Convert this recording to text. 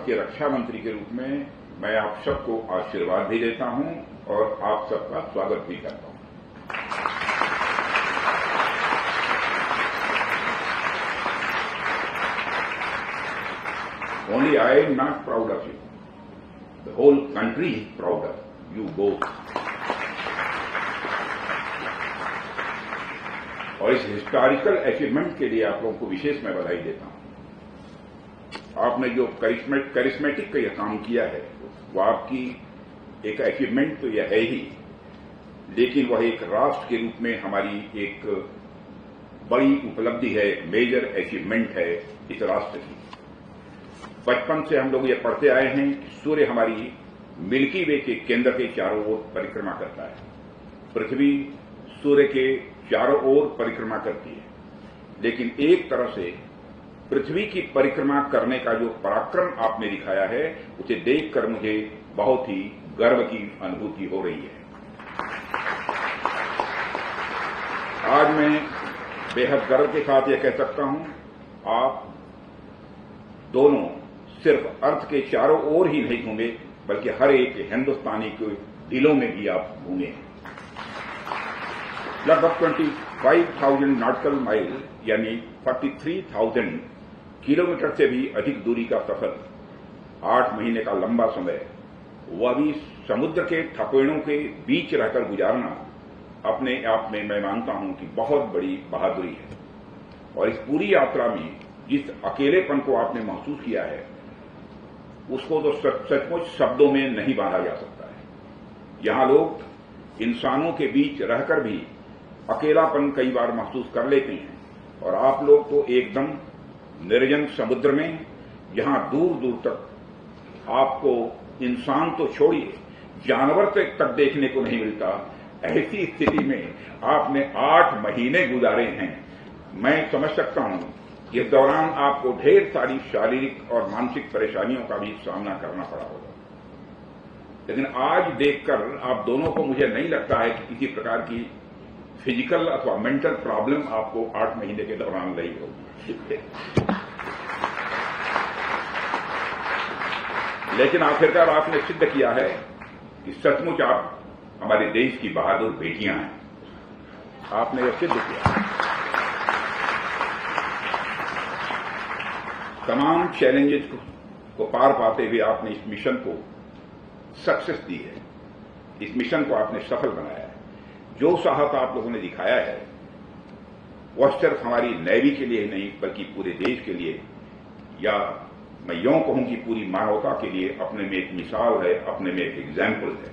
भारत के रक्षा मंत्री के रूप में मैं आप सबको आशीर्वाद भी देता हूं और आप सबका स्वागत भी करता हूं। Only I am not proud of you. The whole country is proud of you both. और इस हिस्टोरिकल अचीवमेंट के लिए आप लोगों को विशेष मैं बधाई देता हूं। आपने जो करिश्मेटिक का यह काम किया है वो आपकी एक अचीवमेंट तो यह है ही, लेकिन वह एक राष्ट्र के रूप में हमारी एक बड़ी उपलब्धि है, एक मेजर अचीवमेंट है इस राष्ट्र की। बचपन से हम लोग ये पढ़ते आए हैं कि सूर्य हमारी मिल्की वे के केंद्र के चारों ओर परिक्रमा करता है। पृथ्वी सूर्य के चारों ओर परिक्रमा करती है, लेकिन एक तरह से पृथ्वी की परिक्रमा करने का जो पराक्रम आपने दिखाया है उसे देखकर मुझे बहुत ही गर्व की अनुभूति हो रही है। आज मैं बेहद गर्व के साथ यह कह सकता हूं, आप दोनों सिर्फ अर्थ के चारों ओर ही नहीं घूमे बल्कि हर एक हिंदुस्तानी के दिलों में भी आप घूमे हैं। लगभग 25,000 नॉटिकल माइल यानी 43,000 किलोमीटर से भी अधिक दूरी का सफर, 8 महीने का लंबा समय, वह भी समुद्र के थपेड़ों के बीच रहकर गुजारना अपने आप में मैं मानता हूं कि बहुत बड़ी बहादुरी है। और इस पूरी यात्रा में जिस अकेलेपन को आपने महसूस किया है उसको तो सचमुच शब्दों में नहीं बांधा जा सकता है। यहां लोग इंसानों के बीच रहकर भी अकेलापन कई बार महसूस कर लेते हैं, और आप लोग तो एकदम निर्जन समुद्र में, जहां दूर दूर तक आपको इंसान तो छोड़िए जानवर तक देखने को नहीं मिलता, ऐसी स्थिति में आपने 8 महीने गुजारे हैं। मैं समझ सकता हूं इस दौरान आपको ढेर सारी शारीरिक और मानसिक परेशानियों का भी सामना करना पड़ा होगा, लेकिन आज देखकर आप दोनों को मुझे नहीं लगता है कि किसी प्रकार की फिजिकल अथवा मेंटल प्रॉब्लम आपको 8 महीने के दौरान रही होगी। लेकिन आखिरकार आपने सिद्ध किया है कि सचमुच आप हमारे देश की बहादुर बेटियां हैं। आपने यह सिद्ध किया। तमाम चैलेंजेस को पार पाते हुए आपने इस मिशन को सक्सेस दी है, इस मिशन को आपने सफल बनाया है। जो साहस आप लोगों ने दिखाया है वह सिर्फ हमारी नेवी के लिए नहीं बल्कि पूरे देश के लिए, या मैं यूं कहूं कि पूरी मानवता के लिए अपने में एक मिसाल है, अपने में एक एग्जाम्पल है।